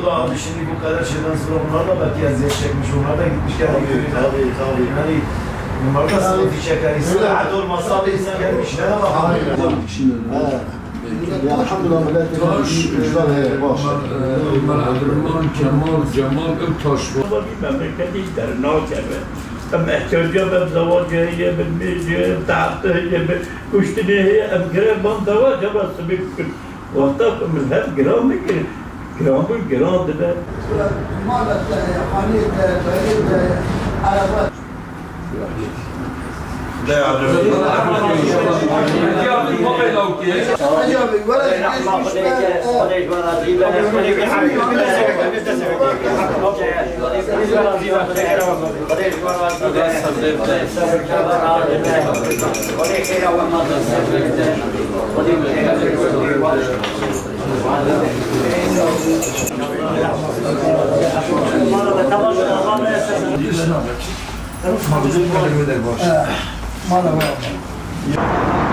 Allah abi şimdi bu kadar şeyden sonra onlar da belki eziyet çekmiş, onlar da gitmiş geldi. Tabii. Yani bunlar da sıkıntı çeker. İstirahat olmasa abi insan gelmiş ne de bakar. Elhamdülillah millet güçler baş. Erman, Kemal, Cemal, Taş var. memleketi ister, ne olacak? Çocuğa ben zavacıya, ben mecliye, tahtaya, ben kuştineye, ben greban zavaca bası bir vakta biz hep gram mı ki? Gram dedi. Maalesef haniyete, bayite, arabat. لا يا عبد Mala var.